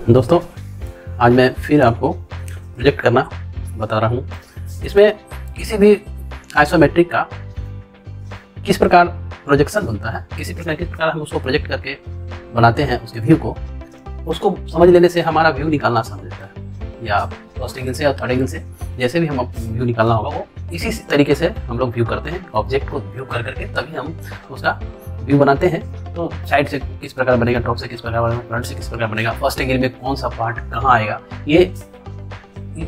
दोस्तों, आज मैं फिर आपको प्रोजेक्ट करना बता रहा हूँ। इसमें किसी भी आइसोमेट्रिक का किस प्रकार प्रोजेक्शन बनता है, किस प्रकार हम उसको प्रोजेक्ट करके बनाते हैं उसके व्यू को, उसको समझ लेने से हमारा व्यू निकालना आसान हो जाता है। या फर्स्ट एंगल से या थर्ड एंगल से जैसे भी हम व्यू निकालना होगा वो इसी तरीके से हम लोग व्यू करते हैं। ऑब्जेक्ट को व्यू कर करके तभी हम उसका व्यू बनाते हैं। तो साइड से किस प्रकार बनेगा, टॉप से किस प्रकार बनेगा, फ्रंट से किस प्रकार बनेगा, फर्स्ट एंगल में कौन सा पार्ट कहाँ आएगा, ये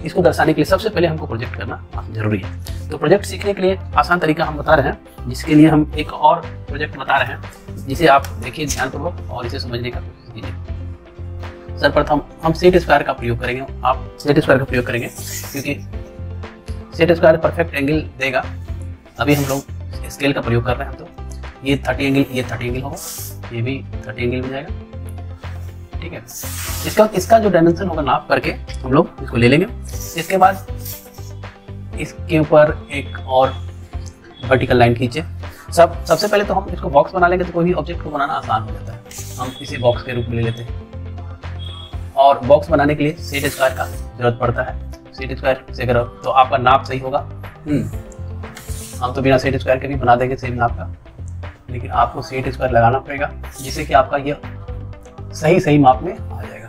इसको दर्शाने के लिए सबसे पहले हमको प्रोजेक्ट करना जरूरी है। तो प्रोजेक्ट सीखने के लिए आसान तरीका हम बता रहे हैं, जिसके लिए हम एक और प्रोजेक्ट बता रहे हैं, जिसे आप देखिए ध्यानपूर्वक और इसे समझने का कोशिश कीजिए। सर्वप्रथम हम सेट स्क्वायर का प्रयोग करेंगे। आप सेट स्क्वायर का प्रयोग करेंगे क्योंकि सेट स्क्वायर परफेक्ट एंगल देगा। अभी हम लोग स्केल का प्रयोग कर रहे हैं, तो ये 30 एंगल होगा, ये भी 30 एंगल में जाएगा। ठीक है, इसका जो डायमेंशन होगा नाप करके हम लोग इसको ले लेंगे। इसके बाद इसके ऊपर एक और वर्टिकल लाइन खींचे। सबसे पहले तो हम इसको बॉक्स बना लेंगे, तो कोई भी ऑब्जेक्ट को बनाना आसान हो जाता है। हम इसे बॉक्स के रूप में ले लेते हैं और बॉक्स बनाने के लिए सेट स्क्वायर का जरूरत पड़ता है। सेट स्क्वायर से अगर तो आपका नाप सही होगा। हम तो बिना सेट स्क्वायर के भी बना देंगे सेम नाप का, लेकिन आपको सेट स्क्वायर लगाना पड़ेगा जिससे कि आपका ये सही माप में आ जाएगा।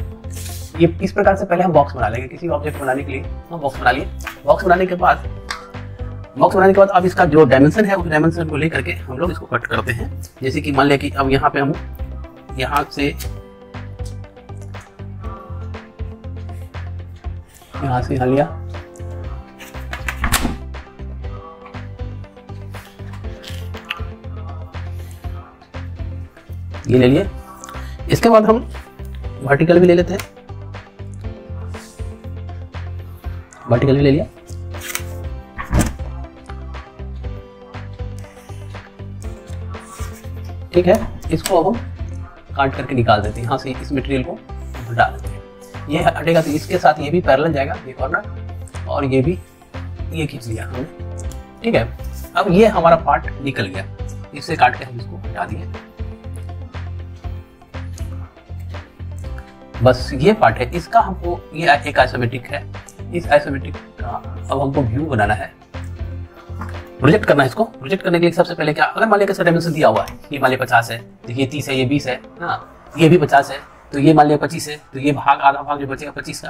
ये इस प्रकार से पहले हम बॉक्स बना लेंगे। किसी ऑब्जेक्ट बनाने के लिए हम बॉक्स बना लिए। बॉक्स बनाने के बाद अब इसका जो डायमेंशन है उस डायमेंशन को लेकर के हम लोग इसको कट करते हैं। जैसे कि मान लिया कि अब यहाँ पे हम यहाँ से यहाँ लिया, ये ले लिए। इसके बाद हम वर्टिकल भी ले लेते हैं, वर्टिकल भी ले लिया। ठीक है, इसको अब हम काट करके निकाल देते हैं। यहाँ से इस मटेरियल को डाल देते हैं, ये हटेगा तो इसके साथ ये भी पैरेलल जाएगा, ये कॉर्नर और ये भी, ये खींच लिया हमने। ठीक है, अब ये हमारा पार्ट निकल गया, इससे काट के हम इसको हटा दिए। बस ये पार्ट है इसका, हमको ये एक आइसोमेट्रिक है। इस आइसोमेट्रिक का अब हमको व्यू बनाना है, प्रोजेक्ट करना है। इसको प्रोजेक्ट करने के लिए सबसे पहले क्या, अगर मान लिया इसका डायमेंशन दिया हुआ है, ये मान लिया 50 है, ये 30 है, ये 20 है, ये भी 50 है, तो ये मान लिया 25 है, तो ये भाग आधा भाग जो बचेगा 25 का,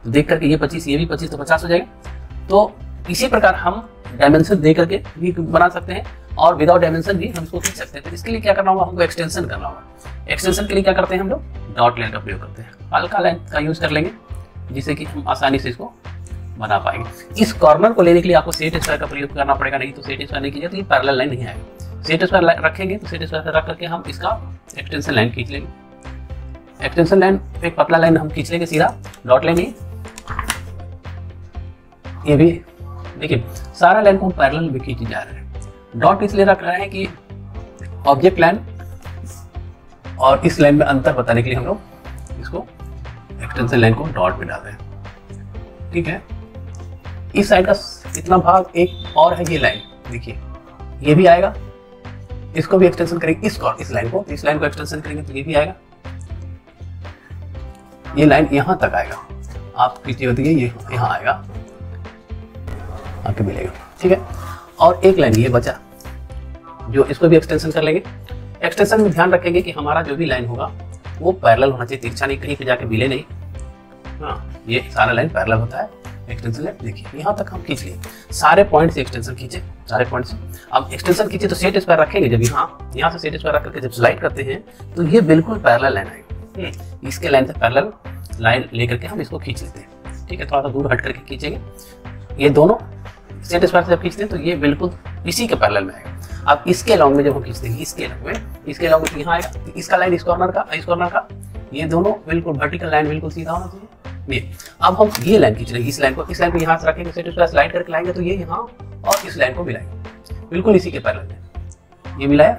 तो देख करके ये 25, ये भी 25, तो 50 हो जाएगा। तो इसी प्रकार हम डायमेंशन दे करके भी बना सकते हैं और विदाउट डायमेंशन भी हम इसको खींच सकते हैं। तो इसके लिए क्या करना होगा, हमको एक्सटेंशन करना होगा। एक्सटेंशन के लिए क्या करते हैं, हम लोग डॉट लाइन का प्रयोग करते हैं। हल्का लाइन का यूज कर लेंगे जिससे कि हम आसानी से इसको बना पाएंगे। इस कॉर्नर को लेने के लिए आपको सेट स्क्वायर का प्रयोग करना पड़ेगा, नहीं तो सेट स्क्वायर नहीं कीजिए तो ये पैरेलल लाइन नहीं आएगा। सेट स्क्वायर रखेंगे तो सेट स्क्वायर रख करके हम इसका एक्सटेंशन लाइन खींच लेंगे। एक्सटेंशन लाइन एक पतला लाइन हम खींच लेंगे सीधा, डॉट लाइन ही। ये भी देखिए सारा लाइन को हम पैरेलल में खींचे जा रहे हैं। डॉट इसलिए रख रहे हैं कि ऑब्जेक्ट लाइन और इस लाइन में अंतर बताने के लिए हम लोग इसको एक्सटेंशन लाइन को डॉट में डाल रहे हैं। ठीक है, इस साइड का इतना भाग एक और है, ये लाइन देखिए ये भी आएगा, इसको भी एक्सटेंशन करेंगे। इस लाइन को एक्सटेंशन करेंगे तो ये भी आएगा, ये लाइन यहां तक आएगा। आप किसी होती है ये यहां आएगा, आपके मिलेगा। ठीक है, और एक लाइन ये बचा जो इसको भी एक्सटेंशन कर लेंगे। एक्सटेंशन में ध्यान रखेंगे कि हमारा जो भी लाइन होगा वो पैरेलल होना चाहिए, तिरछा नहीं, कहीं पे जाके मिले नहीं। हाँ, ये सारा लाइन पैरेलल होता है। एक्सटेंशन लाइन देखिए यहाँ तक हम खींच लिए, सारे पॉइंट से एक्सटेंशन खींचे, सारे पॉइंट से। अब एक्सटेंशन खींचे तो सेट स्क्वायर रखेंगे, जब यहाँ से सेट स्क्वायर रख करके जब स्लाइड करते हैं तो ये बिल्कुल पैरेलल लाइन आएगी। इसके लाइन से पैरेलल लाइन लेकर के हम इसको खींच लेते हैं। ठीक है, थोड़ा सा दूर हट करके खींचेंगे। ये दोनों सेट स्क्वायर से जब खींचते हैं तो ये बिल्कुल इसी के पैरेलल में आएगा। अब इसके लॉन्ग में जब हम खींचते हैं, इसके लॉन्ग में यहाँ आएगा, तो इसका लाइन इस कॉर्नर का, ये दोनों बिल्कुल वर्टिकल लाइन बिल्कुल सीधा होना चाहिए। ये अब हम ये लाइन खींच रहे हैं, इस लाइन को यहाँ से रखेंगे, सेट स्क्वायर स्लाइड करके लाएंगे तो ये यहाँ और इस लाइन को मिलाएंगे, बिल्कुल इसी के पैरेलल में ये मिलाया।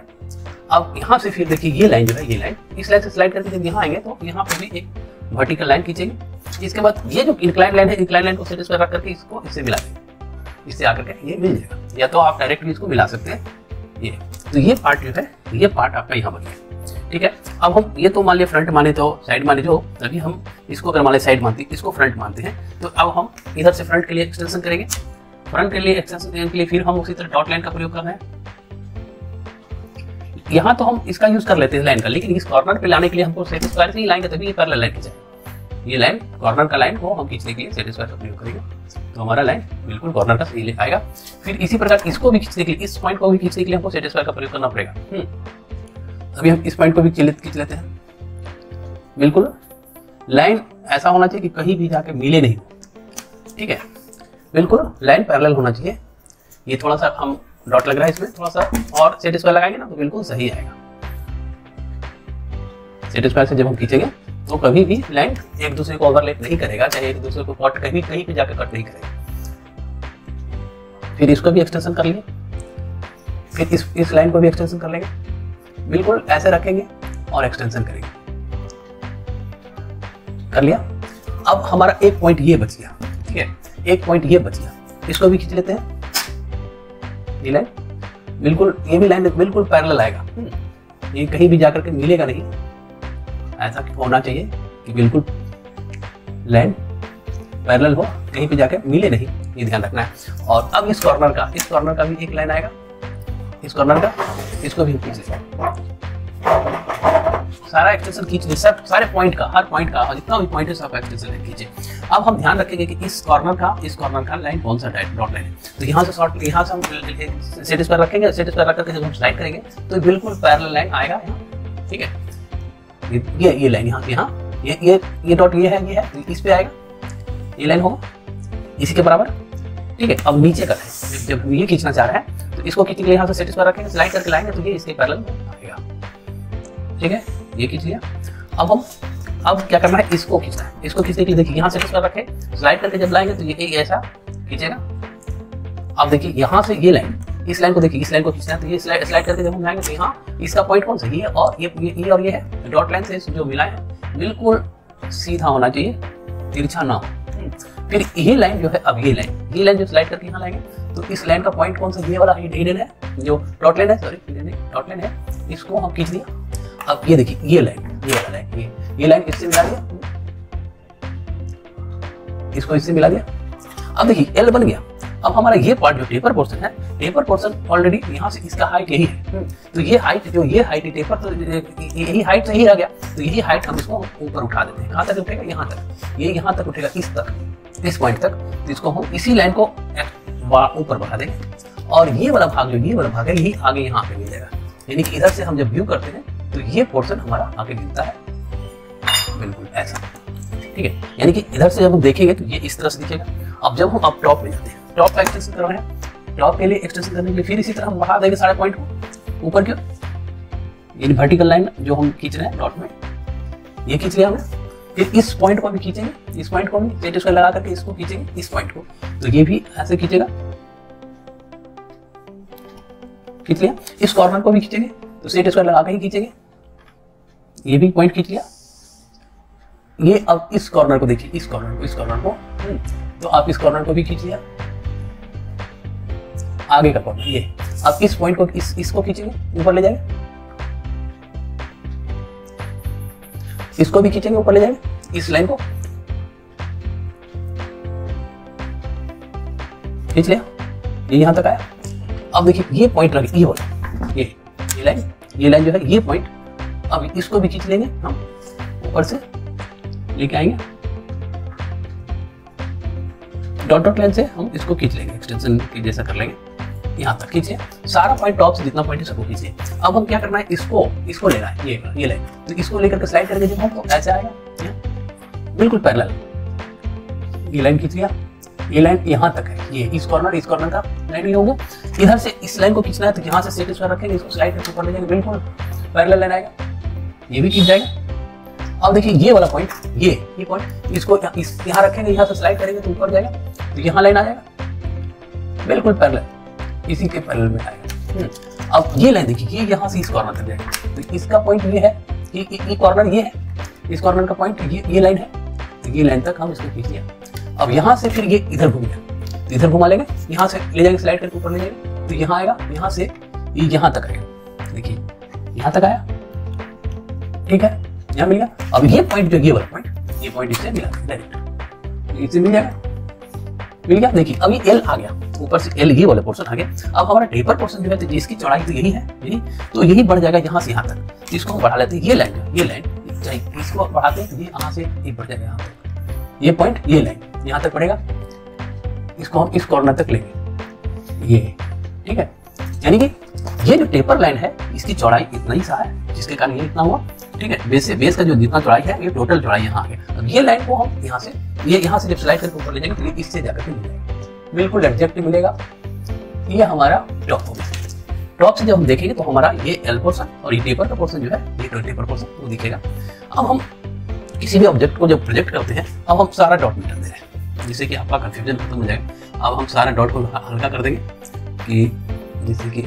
अब यहाँ से फिर देखिए ये लाइन जो है, ये लाइन इस लाइन से स्लाइड करके जब यहाँ आएंगे तो यहाँ पे भी एक वर्टिकल लाइन खींचेंगे। इसके बाद ये जो इंक्लाइन लाइन है, इंक्लाइन लाइन को सेट स्क्वायर रख करके इसको इससे मिला देंगे, इससे आकर के ये मिल जाएगा। या तो आप डायरेक्टली इसको मिला सकते हैं। ये तो ये पार्ट जो है, ये पार्ट आपका यहाँ बन गया। ठीक है। अब हम ये तो मान लिया फ्रंट माने तो साइड माने जो, अभी हम इसको अगर मान लिया साइड मानते हैं, इसको फ्रंट मानते हैं, तो अब हम इधर से फ्रंट के लिए एक्सटेंशन करेंगे। फ्रंट के लिए एक्सटेंशन के लिए फिर हम उसी तरह डॉट लाइन का प्रयोग कर रहे हैं। यहाँ तो हम इसका यूज कर लेते हैं लाइन का, लेकिन इस कॉर्नर पे लाने के लिए हमको सेट स्क्वायर से ही लाइन का, तभी ये पैरेलल लाइन खींचेगा। ये लाइन कॉर्नर का लाइन को हम खींचने के लिए सेट स्क्वायर का प्रयोग करेंगे, तो हमारा लाइन बिल्कुल कॉर्नर का सही आएगा। फिर इसी प्रकार इसको भी खींचने के लिए, इस पॉइंट को भी खींचने के लिए हमको सेट स्क्वायर का प्रयोग करना पड़ेगा। अभी हम इस पॉइंट को भी खींच लेते हैं। बिल्कुल लाइन ऐसा होना चाहिए कि कहीं भी जाके मिले नहीं, ठीक है। बिल्कुल लाइन पैरेलल होना चाहिए। ये थोड़ा सा हम डॉट लग रहा है, इसमें थोड़ा सा और सेट स्क्वायर लगाएंगे ना तो बिल्कुल सही आएगा। सेट स्क्वायर से जब हम खींचेंगे तो कभी भी लाइन एक दूसरे को ओवरलैप नहीं करेगा, चाहे एक दूसरे को कट कहीं पे जाकर कट नहीं करेगा। फिर इसको भी एक्सटेंशन कर लेंगे, फिर इस लाइन को भी एक्सटेंशन कर लेंगे। बिल्कुल ऐसे रखेंगे और एक्सटेंशन करेंगे। कर लिया। अब हमारा एक पॉइंट ये बच गया, ठीक है, एक पॉइंट ये बच गया, इसको भी खींच लेते हैं। ये लाइन बिल्कुल, ये भी लाइन बिल्कुल पैरेलल आएगा, ये कहीं भी जाकर के मिलेगा नहीं। ऐसा होना चाहिए कि बिल्कुल लाइन पैरेलल हो, कहीं पे जाकर मिले नहीं, ये ध्यान रखना है। और अब इस कॉर्नर का भी एक लाइन आएगा, इस कॉर्नर का, इसको भी खींच लेते हैं। सारा एक्सटेंशन खींच ले, सब सारे पॉइंट का, हर पॉइंट का, जितना भी पॉइंट है सब एक्सटेंशन खींचे। अब हम ध्यान रखेंगे कि इस कॉर्नर का लाइन कौन सा डॉट लाइन है। तो यहाँ से यहाँ से हम सेट स्क्वायर रखेंगे, सेट स्क्वायर रख करके जब हम स्लाइड करेंगे तो बिल्कुल पैरेलल लाइन आएगा यहाँ, ठीक है। ये लाइन यहाँ ये डॉट ये है, तो इस पे आएगा, ये लाइन होगा इसी के बराबर, ठीक है। अब नीचे का है, जब ये खींचना चाह रहा है तो इसको खींचने के लिए यहाँ से सेट स्क्वायर रखेंगे, स्लाइड करके लाएंगे तो ये इसके पैरेलल आएगा, ठीक है। ये खींच लिया। अब क्या करना है, इसको खींचना है। इसको खींचने के लिए देखिए यहाँ से स्क्वायर रखे, स्लाइड करके जब लाएंगे तो ये ऐसा खींचेगा। अब देखिए यहाँ से ये लाइन, इस लाइन को देखिए, इस लाइन को खींचना है तो ये स्लाइड करके जब हम लाएंगे तो यहाँ इसका पॉइंट कौन सा, ये और ये है डॉट लाइन से जो मिला है बिल्कुल सीधा होना चाहिए, तिरछा ना हो। फिर ये लाइन जो है, अब ये लाइन जो स्लाइड करके यहाँ लाएंगे तो इस लाइन का पॉइंट कौन सा, ये वाला हिडन है, जो डॉट लाइन है, सॉरी डॉट लाइन है, इसको हम खींच लिया। अब ये देखिए ये लाइन, ये वाला लाइन, ये लाइन इससे मिला दिया, इसको इससे मिला दिया। अब देखिए एल बन गया। अब हमारा ये पार्ट जो टेपर पोर्शन है, टेपर पोर्शन ऑलरेडी यहाँ से इसका हाइट यही है, तो ये हाइट है टेपर, तो यही हाइट सही रह गया, तो यही हाइट हम इसको ऊपर उठा देते हैं। कहाँ तक उठेगा, यहाँ तक, ये यहाँ तक उठेगा, इस पॉइंट तक। तो इसको हम इसी लाइन को ऊपर बढ़ा देंगे और ये वाला भाग है यही आगे यहाँ पे मिल जाएगा। यानी कि इधर से हम जब व्यू करते हैं तो ये पोर्शन हमारा आगे मिलता है, बिल्कुल ऐसा, ठीक है। यानी कि इधर से जब हम देखेंगे तो ये इस तरह से दिखेगा। अब जब हम टॉप में जाते हैं, टॉप का एक्सटेंशन कर रहे हैं, टॉप के लिए एक्सटेंशन करने के लिए फिर इसी तरह हम बढ़ा देंगे सारे पॉइंट को ऊपर की ओर। यानी वर्टिकल लाइन जो हम खींच रहे हैं डॉट में, ये खींच लिया हमने। फिर इस पॉइंट को भी खींचेंगे, इस पॉइंट को भी सेट स्क्वायर लगा करके इसको खींचेंगे, इस पॉइंट को, तो ये भी ऐसे खींचेगा, खींच लिया। इस कॉर्नर को भी खींचेंगे तो सेट स्क्वायर लगा कर ही खींचेंगे, ये भी पॉइंट खींच लिया। ये अब इस कॉर्नर को देखिए, इस कॉर्नर को तो आप इस कॉर्नर को भी खींच लिया, आगे का कॉर्नर ये। अब इस पॉइंट को इसको खींचेंगे, ऊपर ले जाएंगे, इसको भी खींचेंगे, ऊपर ले जाएंगे, इस लाइन को खींच लिया, ये यहां तक आया। अब देखिए ये पॉइंट लगे, ये वाला, ये लाइन जो है, ये पॉइंट, अब इसको भी खींच लेंगे हम, ऊपर से लेके आएंगे, डॉट लाइन से हम इसको खींच लेंगे, एक्सटेंशन की जैसा कर लेंगे, यहाँ तक खींचे। सारा पॉइंट टॉप से जितना पॉइंट है सबको खींचे। अब हम क्या करना है, इसको लेना है, ये लाइन, तो इसको लेकर के स्लाइड करके जब हम तो ऐसे आएगा, बिल्कुल पैरेलल। ये लाइन खींच लिया, ये लाइन यहाँ तक है, ये इस कॉर्नर का लाइन ही होगा। इधर से इस लाइन को खींचना है तो यहाँ से सेट स्क्वायर रखेंगे, इसको स्लाइड करके ऊपर ले जाएंगे, बिल्कुल पैरेलल लाइन आएगा, ये भी खींच जाएगा। अब देखिए ये वाला पॉइंट, ये पॉइंट, इसको यहाँ रखेंगे, यहाँ से स्लाइड करेंगे तो ऊपर जाएगा, तो यहाँ लाइन आ जाएगा, बिल्कुल पैरेलल, इसी के पैरेलल में आएगा। अब ये लाइन देखिए, ये यहाँ से इस कॉर्नर तक जाएगा, तो इसका पॉइंट ये है, ये कॉर्नर ये है, इस कॉर्नर का पॉइंट ये लाइन है, तो ये लाइन तक हम इसको खींच लिया। अब यहाँ से फिर ये इधर घूम गया, तो इधर घुमा लेंगे, यहाँ से ले जाएंगे, स्लाइड करके ऊपर ले जाएंगे, तो यहाँ आएगा, यहाँ से ये यहाँ तक आएगा, देखिए यहाँ तक आया, ठीक है, यहाँ मिल गया। अब ये पॉइंट जो ये वाला पॉइंट, ये पॉइंट इससे मिला डायरेक्ट, इससे मिल जाएगा, मिल गया। देखिए अब ये एल आ गया, ऊपर से एल ये वाला पोर्शन आ गया। अब हमारा टेपर पोर्शन जो है, तो इसकी चौड़ाई तो यही है, यही तो यही बढ़ जाएगा यहाँ से यहाँ तक। इसको हम बढ़ा लेते हैं, ये लाइन, ये लाइन इसको बढ़ाते हैं तो ये यहाँ से ये बढ़ जाएगा यहाँ तक, ये पॉइंट ये लाइन यहाँ तक बढ़ेगा, इसको हम इस कॉर्नर तक लेंगे, ये ठीक है। यानी कि ये जो टेपर लाइन है इसकी चौड़ाई इतना ही सा है, जिसके कारण ये इतना हुआ, ठीक है। बेस से बेस का जो जितना चौड़ाई है, ये टोटल चौड़ाई यहाँ आ गया। अब ये लाइन को हम यहाँ से, ये यहाँ से जब स्लाइड करके ऊपर ले जाएंगे तो ये इससे जाकर के मिलेगा, बिल्कुल एग्जैक्ट मिलेगा। ये हमारा टॉप हो गया। टॉप से जब हम देखेंगे तो हमारा ये एल पोर्शन और ये टेपर का पोर्शन जो है, ये टेपर पोर्शन वो दिखेगा। अब हम किसी भी ऑब्जेक्ट को जब प्रोजेक्ट करते हैं, अब हम सारा डॉट मिटा दे रहे हैं, जिससे कि आपका कंफ्यूजन खत्म हो जाएगा। अब हम सारा डॉट को हल्का कर देंगे कि जिससे कि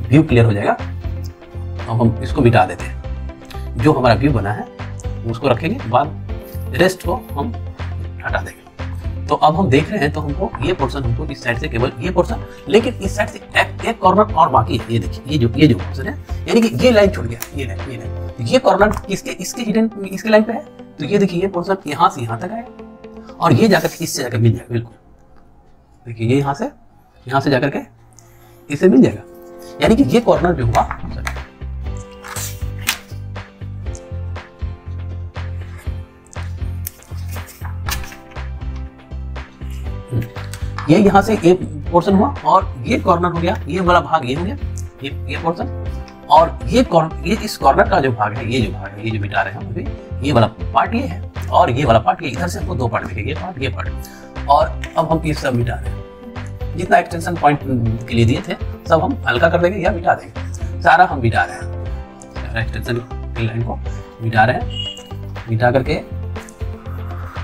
व्यू क्लियर हो जाएगा। अब हम इसको मिटा देते हैं, जो हमारा व्यू बना है उसको रखेंगे, बाद रेस्ट को हम हटा देंगे। तो अब हम देख रहे हैं, तो हमको ये पोर्शन, हमको इस साइड से केवल ये पोर्शन, लेकिन इस साइड से एक कॉर्नर और बाकी है। ये देखिए, ये जो पोर्शन है, यानी कि ये लाइन छूट गया, ये लाइन, ये कॉर्नर इसके हिडन इसके लाइन पे है। तो ये देखिए, ये पोर्शन यहाँ से यहाँ तक आएगा और ये जाकर इससे जाकर मिल जाएगा, बिल्कुल देखिए, ये यहाँ से जाकर के इससे मिल जाएगा। यानी कि ये कॉर्नर जो हुआ, ये यहाँ से एक पोर्शन हुआ और ये कॉर्नर हो गया, ये वाला भाग ये हो गया, ये पोर्शन, और ये इस कॉर्नर का जो भाग है, ये जो मिटा रहे हैं हम अभी, ये वाला पार्ट ये है और ये वाला पार्ट ये। इधर से हमको दो पार्ट दिखेंगे, ये पार्ट। और अब हम ये सब मिटा रहे हैं, जितना एक्सटेंशन पॉइंट के लिए दिए थे सब हम हल्का कर देंगे या मिटा देंगे। सारा हम मिटा रहे हैं, सारा एक्सटेंशन की लाइन को मिटा रहे हैं। मिटा करके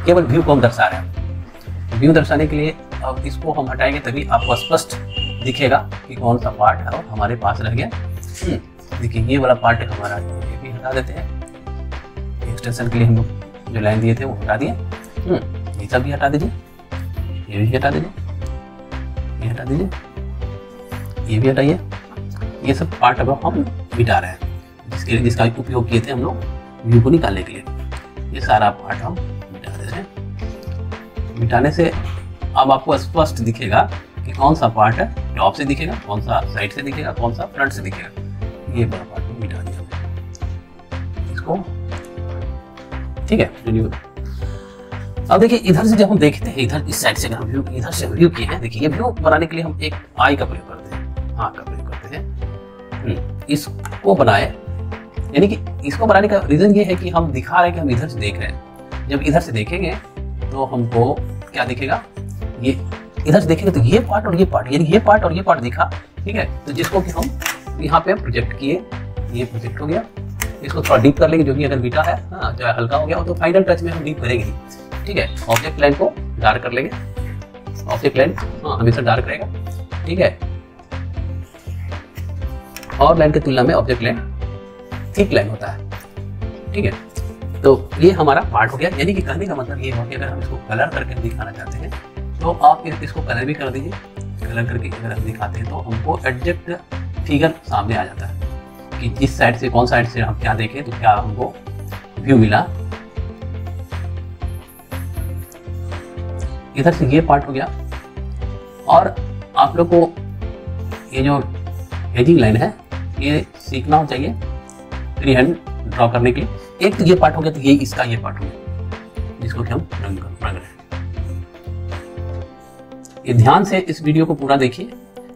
केवल व्यू को हम दर्शा रहे हैं। व्यू दर्शाने के लिए अब इसको हम हटाएंगे, तभी आपको स्पष्ट दिखेगा कि कौन सा पार्ट है और हमारे पास रह गया। देखिए, ये वाला पार्ट हमारा, ये भी हटा देते हैं। एक्सटेंशन के लिए हम लोग जो लाइन दिए थे वो हटा दिए। ये सब भी हटा दीजिए, ये भी हटा दीजिए, ये हटा दीजिए, ये भी हटाइए। ये सब पार्ट अब हम मिटा रहे हैं, जिसका उपयोग किए थे हम लोग व्यू को निकालने के लिए। ये सारा पार्ट हम मिटा दे रहे हैं। मिटाने से अब आपको स्पष्ट दिखेगा कि कौन सा पार्ट है टॉप से दिखेगा, कौन सा साइड से दिखेगा, कौन सा फ्रंट से दिखेगा। ये बड़ा पार्ट मिटा दिया इसको, ठीक है। अब देखिए, इधर से जब हम देखते हैं, इधर इस साइड से हम व्यू, इधर से व्यू किए हैं। देखिए, ये व्यू बनाने के लिए हम एक आई का प्रयोग करते हैं, हाँ का प्रयोग करते हैं। इसको बनाए, यानी कि इसको बनाने का रीजन ये है कि हम दिखा रहे हैं कि हम इधर से देख रहे हैं। जब इधर से देखेंगे तो हमको क्या दिखेगा, ये इधर से देखेंगे तो ये पार्ट और ये पार्ट, यानी ये पार्ट और ये पार्ट दिखा, ठीक है। तो जिसको कि हम यहाँ पे प्रोजेक्ट किए, ये प्रोजेक्ट हो गया। इसको थोड़ा डीप कर लेंगे, जो कि अगर बीटा है, हाँ जो हल्का हो गया, तो फाइनल टच में हम डीप करेंगे, ठीक है। ऑब्जेक्ट लाइन को डार्क कर लेंगे, ऑब्जेक्ट लाइन हाँ हमेशा डार्क रहेगा, ठीक है। और लाइन की तुलना में ऑब्जेक्ट लाइन थिक लाइन होता है, ठीक है। तो ये हमारा पार्ट हो गया। यानी कि कहने का मतलब ये हो कि अगर हम इसको कलर करके दिखाना चाहते हैं तो आप इसको कलर भी कर दीजिए। कलर करके अगर हम दिखाते हैं तो हमको एग्जैक्ट फिगर सामने आ जाता है कि जिस साइड से, कौन साइड से हम क्या देखें तो क्या हमको व्यू मिला। इधर से ये पार्ट हो गया। और आप लोग को ये जो हेजिंग लाइन है ये सीखना चाहिए फ्री हैंड ड्रॉ करने के लिए। एक तो ये पार्ट हो गया, तो ये इसका ये पार्ट हो गया जिसको कि हम रंग रहे हैं। ये ध्यान से इस वीडियो को पूरा देखिए,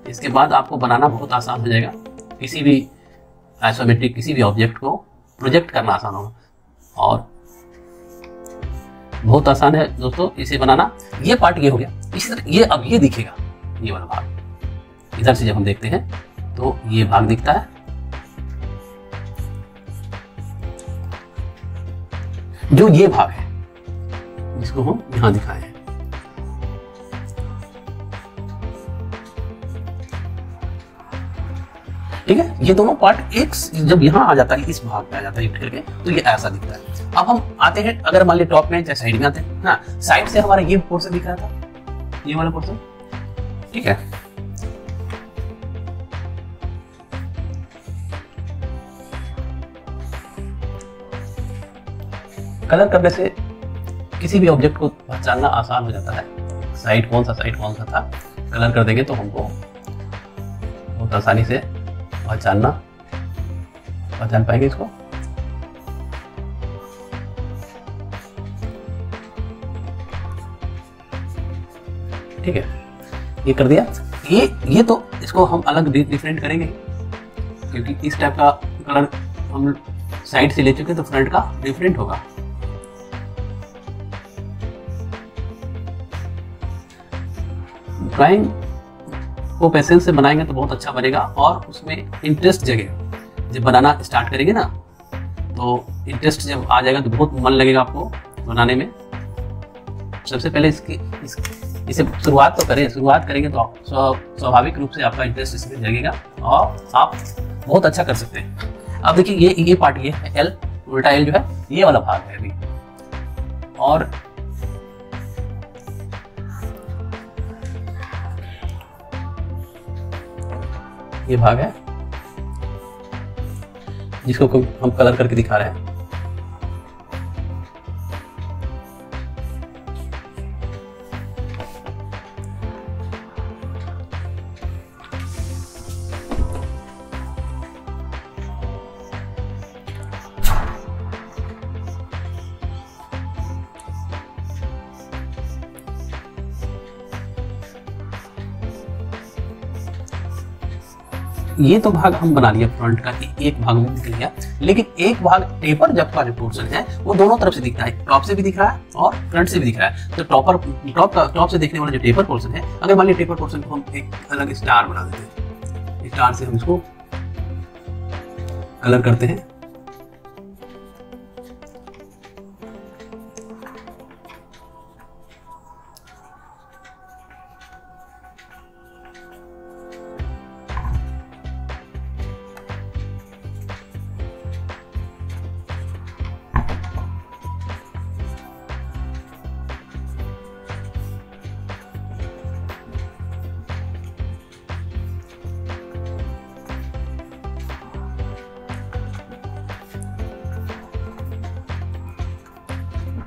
इसके बाद आपको बनाना बहुत आसान हो जाएगा। किसी भी आइसोमेट्रिक किसी भी ऑब्जेक्ट को प्रोजेक्ट करना आसान होगा और बहुत आसान है दोस्तों इसे बनाना। ये पार्ट ये हो गया, इसी तरह ये अब ये दिखेगा, ये वाला भाग इधर से जब हम देखते हैं तो ये भाग दिखता है। जो ये भाग है जिसको हम यहां दिखाए हैं, ठीक है। ये दोनों पार्ट एक जब यहां आ जाता है, इस भाग में आ जाता है उठ करके, तो ये ऐसा दिखता है। अब हम आते हैं, अगर मान ली टॉप में चाहे साइड में आते हैं ना, साइड से हमारा ये पोर्शन दिख रहा था, ये वाला पोर्शन, ठीक है। कलर करने से किसी भी ऑब्जेक्ट को पहचानना आसान हो जाता है, साइड कौन सा था। कलर कर देंगे तो हमको बहुत आसानी से पहचान पाएंगे इसको। ठीक है, ये कर दिया। ये तो इसको हम अलग डिफरेंट करेंगे, क्योंकि इस टाइप का कलर हम साइड से ले चुके तो फ्रंट का डिफरेंट होगा। ड्राइंग को पेशेंस से बनाएंगे तो बहुत अच्छा बनेगा और उसमें इंटरेस्ट जगेगा। जब बनाना स्टार्ट करेंगे ना तो इंटरेस्ट जब आ जाएगा तो बहुत मन लगेगा आपको बनाने में। सबसे पहले इसे शुरुआत करेंगे तो स्वाभाविक रूप से आपका इंटरेस्ट इसमें जगेगा और आप बहुत अच्छा कर सकते हैं। अब देखिए ये पार्ट ये है एल, उल्टा एल जो है ये वाला भाग है अभी, और ये भाग है जिसको हम कलर करके दिखा रहे हैं। ये तो भाग हम बना लिया फ्रंट का, एक भाग में दिख गया, लेकिन एक भाग टेपर जब का जो पोर्शन है वो दोनों तरफ से दिख रहा है, टॉप से भी दिख रहा है और फ्रंट से भी दिख रहा है। तो टॉप से देखने वाला जो टेपर पोर्शन है, अगर मान लीजिए टेपर पोर्शन को हम एक अलग स्टार बना देते हैं, स्टार से हम इसको कलर करते हैं।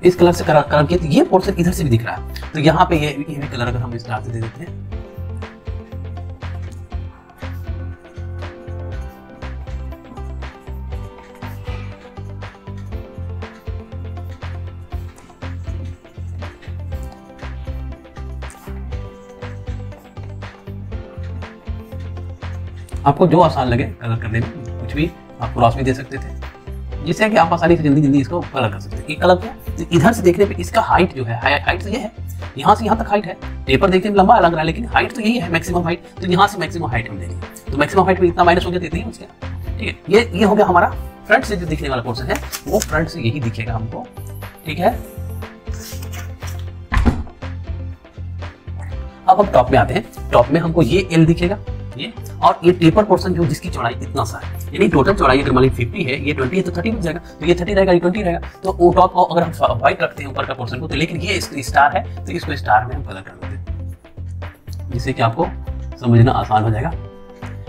इस कलर से कलर किया तो ये पोर्शन इधर से भी दिख रहा है, तो यहाँ पे ये भी कलर अगर हम इस तरह से दे देते हैं, आपको जो आसान लगे कलर करने में, कुछ भी आप क्रॉस भी दे सकते थे जिससे कि आप आसानी से जल्दी इसको कलर कर सकते हैं। ये कलर क्या, तो इधर से देखने पे इसका हाइट जो है, हाइट तो ये है, यहाँ से यहाँ तक हाइट है। पेपर देखने में लंबा लग रहा है लेकिन हाइट तो यही है मैक्सिमम हाइट, तो यहाँ से मैक्सिमम हाइट हम देंगे, तो मैक्सिमम हाइट में इतना माइनस हो गया तो इतना ही बच गया। ठीक है, ये हो गया हमारा फ्रंट से जो दिखने वाला पोर्शन है वो फ्रंट से यही दिखेगा हमको। ठीक है, अब हम टॉप में आते हैं। टॉप में हमको ये एल दिखेगा, ये और ये टेपर पोर्शन जो जिसकी चौड़ाई इतना सा है, यानी टोटल चौड़ाई अगर मान लीजिए 50 है, ये 20 है तो 30 बच जाएगा, तो ये 30 रहेगा, ये 20 रहेगा। तो वो टॉप को अगर हम व्हाइट रखते हैं ऊपर का पोर्शन को, तो लेकिन ये स्टार है तो इसको स्टार में हम कलर कर देते हैं, जिससे कि आपको समझना आसान हो जाएगा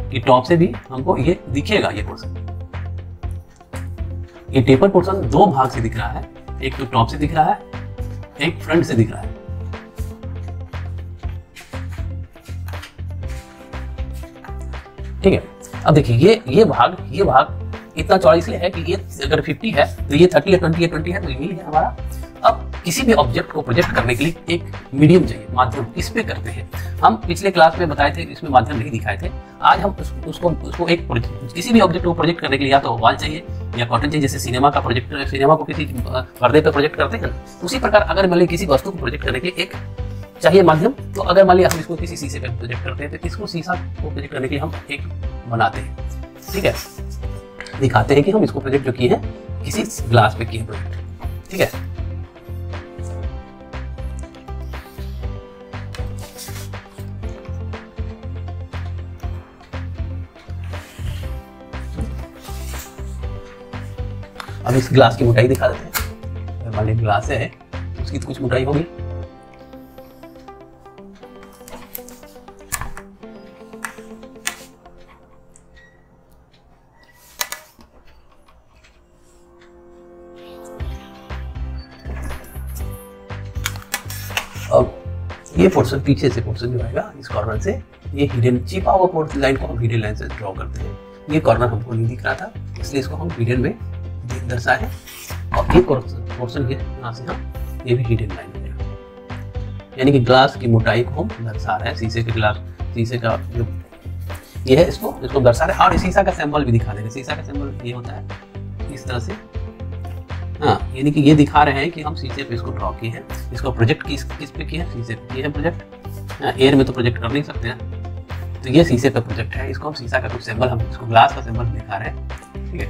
कि टॉप से भी हमको ये दिखेगा। ये पोर्शन, ये टेपर पोर्शन दो भाग से दिख रहा है, एक तो टॉप से दिख रहा है, एक फ्रंट से दिख रहा है। ठीक है, अब देखिए ये भाग इतना चौड़ा इसलिए है कि ये अगर 50 है तो ये 30 है, 20 है, 20 है, तो ये है हमारा। अब किसी भी ऑब्जेक्ट को प्रोजेक्ट करने के लिए एक मीडियम चाहिए, माध्यम, इस पे करते हैं। हम पिछले क्लास में बताए थे इसमें माध्यम नहीं दिखाए थे। आज हम उसको एक किसी भी ऑब्जेक्ट को प्रोजेक्ट करने के लिए या तो वॉल चाहिए या कॉटन चाहिए। जैसे सिनेमा का प्रोजेक्ट, सिनेमा को किसी पर्दे पर प्रोजेक्ट करते हैं, उसी प्रकार अगर मान लीजिए किसी वस्तु को प्रोजेक्ट करने के लिए एक चाहिए माध्यम। तो अगर मान लिया हम इसको किसी शीशे पे प्रोजेक्ट करते हैं तो इसको शीशा को प्रोजेक्ट करने के लिए हम एक बनाते हैं। ठीक है, दिखाते हैं कि हम इसको प्रोजेक्ट जो किए हैं किसी ग्लास पे किए हैं प्रोजेक्ट। ठीक है, अब इस ग्लास की मोटाई दिखा देते हैं। मान लीजिए ग्लास है, उसकी तो कुछ मोटाई होगी। ये पोर्शन पीछे से पोर्शन जो आएगा इस कॉर्नर से, ये हिडन छिपा हुआ पोर्शन लाइन को हम हिडन लाइन से ड्रॉ करते हैं। ये कॉर्नर हमको नहीं दिख रहा था, इसलिए इसको हम हिडन में दर्शाए हैं। और एक पोर्शन यहाँ से हम ये भी हिडन लाइन हो जाएगा, यानी कि ग्लास की मोटाई को हम दर्शा रहे हैं। शीशे के ग्लास, शीशे का जो ये है इसको दर्शा रहे हैं। और शीशा का सिंबल भी दिखा देंगे। शीशा का सिंबल ये होता है इस तरह से, हाँ, यानी कि ये दिखा रहे हैं कि हम शीशे पे इसको ड्रॉ किए हैं। इसको प्रोजेक्ट किस पे किया है? शीशे पे किया है प्रोजेक्ट। एयर में तो प्रोजेक्ट कर नहीं सकते हैं, तो ये शीशे पे प्रोजेक्ट है। इसको हम शीशा का कुछ सिंबल, हम इसको ग्लास का सिंबल दिखा रहे हैं, ठीक है।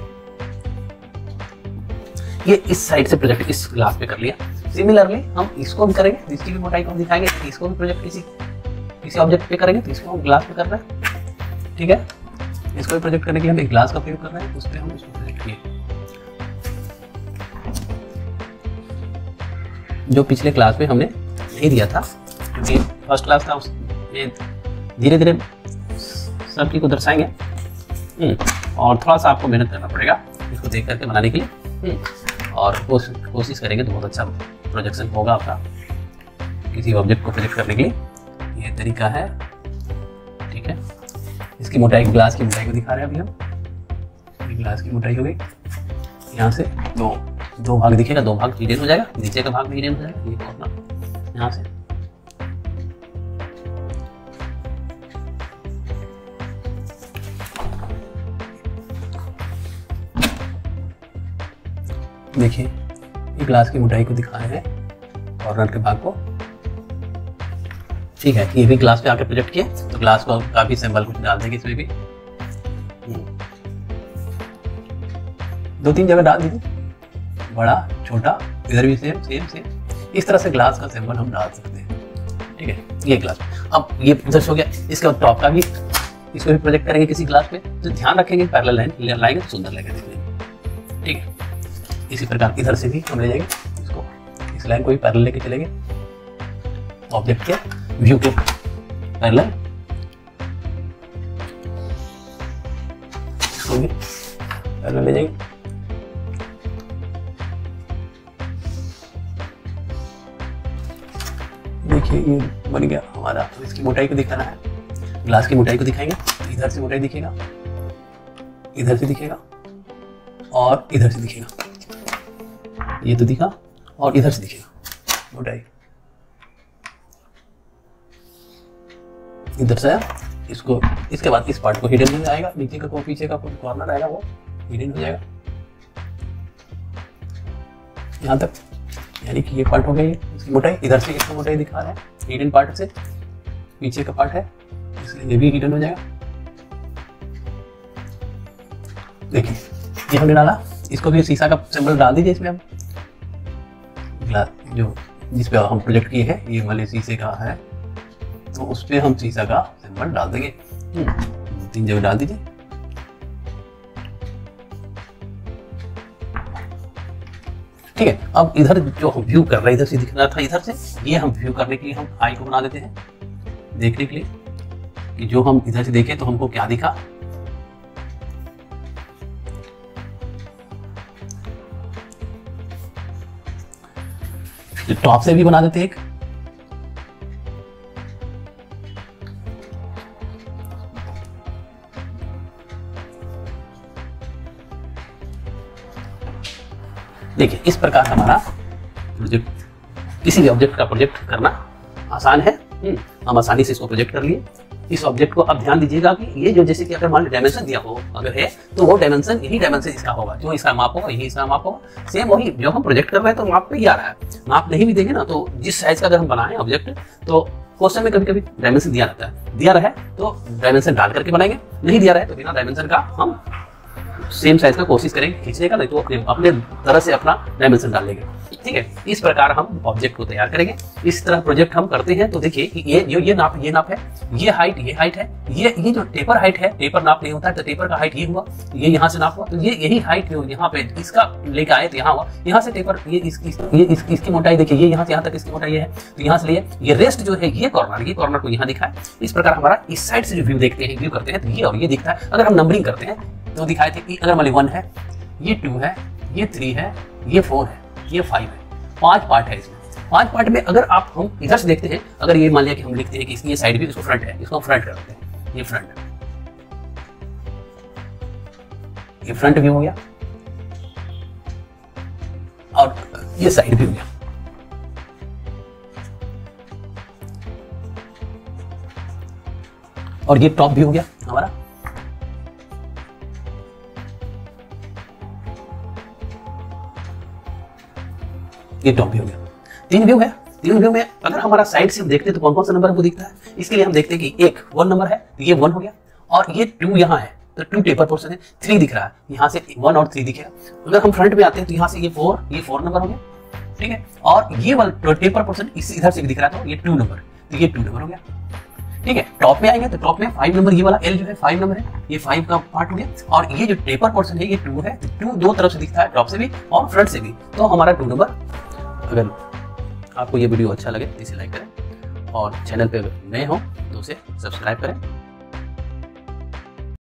ये इस साइड से प्रोजेक्ट इस ग्लास पे कर लिया। सिमिलरली हम इसको भी करेंगे, इसकी भी मोटाई को हम दिखाएंगे। इसको भी प्रोजेक्ट किसी ऑब्जेक्ट पे करेंगे, तो इसको हम ग्लास पे कर रहे हैं, ठीक है। इसको भी प्रोजेक्ट करने के लिए हम एक ग्लास का उपयोग कर रहे हैं, उस पर हम इसको प्रोजेक्ट किए। जो पिछले क्लास में हमने नहीं दिया था, क्योंकि फर्स्ट क्लास था, उसमें धीरे धीरे सब चीज को दर्शाएंगे और थोड़ा सा आपको मेहनत करना पड़ेगा इसको देख करके बनाने के लिए। और कोशिश करेंगे तो बहुत अच्छा प्रोजेक्शन होगा आपका किसी ऑब्जेक्ट को प्रोजेक्ट करने के लिए। ये तरीका है, ठीक है। इसकी मोटाई, ग्लास की मोटाई को दिखा रहे हैं अभी हम। ग्लास की मोटाई हो गई, यहाँ से दो भाग दिखेगा, दो भाग हिडन हो जाएगा, नीचे का भाग भी हिडन हो जाएगा। ये कॉर्नर यहाँ से देखिए, ये ग्लास की मोटाई को दिखा रहे हैं कॉर्नर के भाग को, ठीक है। ये भी ग्लास पे आकर प्रोजेक्ट किए, तो ग्लास को काफी सिंबल कुछ डाल देंगे इसमें भी। 2-3 जगह डाल दीजिए, बड़ा छोटा, इधर भी सेम। इस तरह से ग्लास का सिंबल हम डाल सकते हैं, ठीक है। ये ग्लास, अब ये जस्ट हो गया। इसके बाद टॉप का भी, इसको भी प्रोजेक्ट करेंगे किसी ग्लास पे, तो ध्यान रखेंगे पैरेलल लाइन लाएंगे तो सुंदर लगेगा देखने में, ठीक है। इसी प्रकार इधर से भी हम ले जाएंगे इसको, इस लाइन को भी पैरेलल लेके चलेंगे ऑब्जेक्ट के व्यू के पैरेलल, इसको भी पैरेलल ले जाएंगे। देखिए ये बन गया हमारा। तो इसकी मोटाई को दिखाना है, ग्लास की मोटाई को दिखाएंगे। इधर से मोटाई दिखेगा, इधर से दिखेगा और इधर से दिखेगा। ये तो दिखा, और इधर से दिखेगा मोटाई, इधर से इसको। इसके बाद इस पार्ट को हिडन हो जाएगा, नीचे का पीछे का कॉर्नर आएगा वो हिडन हो जाएगा यहाँ तक, यानी कि ये पार्ट हो गई इसकी मोटाई। इधर से इसको मोटाई दिखा रहा है, हिडन पार्ट से पीछे का पार्ट है, इसलिए ये भी हिडन हो जाएगा। देखिए ये हमने डाला, इसको भी शीशा का सिंबल डाल दीजिए इसमें। हम ग्लास जो जिस पे हम प्रोजेक्ट किए हैं, ये वाले शीशे का है, तो उस पे हम शीशा का सिंबल डाल देंगे। 3 जगह डाल दीजिए। ठीक है। अब इधर जो हम व्यू कर रहे हैं, इधर से दिख रहा था, इधर से ये हम व्यू करने के लिए हम आई को बना देते हैं, देखने के लिए कि जो हम इधर से देखें तो हमको क्या दिखा। टॉप से भी बना देते हैं एक, देखिए इस प्रकार हमारा प्रोजेक्ट, किसी भी ऑब्जेक्ट का प्रोजेक्ट करना आसान है। हम आसानी से इसको प्रोजेक्ट कर लिए। इस ऑब्जेक्ट को अब ध्यान दीजिएगा कि ये जो, जैसे कि अगर मान लो डायमेंशन दिया हो अगर है, तो वो डायमेंशन, यही डायमेंशन इसका होगा, जो इसका माप होगा यही इसका माप होगा। सेम वही जो हम प्रोजेक्ट कर रहे हैं तो माप पे ही आ रहा है। माप नहीं भी देंगे ना, तो जिस साइज का अगर हम बनाएं ऑब्जेक्ट, तो क्वेश्चन में कभी कभी डायमेंशन दिया रहता है, दिया रहा है तो डायमेंशन डाल करके बनाएंगे, नहीं दिया रहा है तो बिना डायमेंशन का हम सेम साइज का कोशिश करेंगे खींचने का, नहीं तो अपने तरह से अपना डायमेंशन डाल लेंगे। ठीक है, इस प्रकार हम ऑब्जेक्ट को तैयार करेंगे। इस तरह प्रोजेक्ट हम करते हैं। तो देखिए कि ये नाप है, ये हाइट है, ये जो टेपर हाइट है, टेपर नाप नहीं होता है तो टेपर का हाइट ये हुआ, ये यहाँ से नाप हुआ, तो ये यही हाइट यहाँ पे इसका लेके आए तो यहाँ हुआ, यहाँ से टेपर ये इसकी मोटाई देखिए, ये यहाँ से यहाँ तक इसकी मोटाई है, तो यहाँ से लिए ये रेस्ट जो है ये कॉर्नर को यहाँ दिखा है। इस प्रकार हमारा इस साइड से जो व्यू देखते हैं, व्यू करते हैं तो ये और ये दिखता है। अगर हम नंबरिंग करते हैं तो दिखाए थे कि अगर मान 1 है, ये 2 है, ये 3 है, ये 4 है, ये 5 है, 5 पार्ट है इसमें। 5 पार्ट में अगर आप हम इधर से देखते हैं, अगर ये मान लिया कि हम लिखते हैं कि इसकी ये साइड भी, इसको फ्रंट है, इसको हम फ्रंट करते हैं, ये फ्रंट, ये फ्रंट व्यू हो गया और ये साइड व्यू हो गया। और ये टॉप व्यू हो गया हमारा। ये टॉप व्यू हो गया। 3 व्यू है। 3 व्यू में अगर हमारा साइड से हम देखते हैं तो कौन कौन सा नंबर हमको दिखता है। इसके लिए हम देखते हैं कि एक 1 नंबर है तो ये 1 हो गया, और ये 2 यहाँ है तो 2 टेपर पोर्शन है, 3 दिख रहा है, यहाँ से 1 और 3 दिखेगा। अगर हम फ्रंट में आते हैं तो यहाँ से ये 4 नंबर हो गया, ठीक है। और ये वाला टेपर पोर्शन इस इधर से भी दिख रहा था, ये 2 नंबर, तो ये 2 नंबर हो गया, ठीक है। टॉप में आएंगे तो टॉप में 5 नंबर, ये वाला L जो है 5 नंबर है, ये 5 का पार्ट हो गया। और ये जो टेपर पोर्शन है ये 2 है, 2 दो तरफ से दिखता है, टॉप से भी और फ्रंट से भी, तो हमारा 2 नंबर। अगर आपको ये वीडियो अच्छा लगे तो इसे लाइक करें और चैनल पे अगर नए हो तो उसे सब्सक्राइब करें।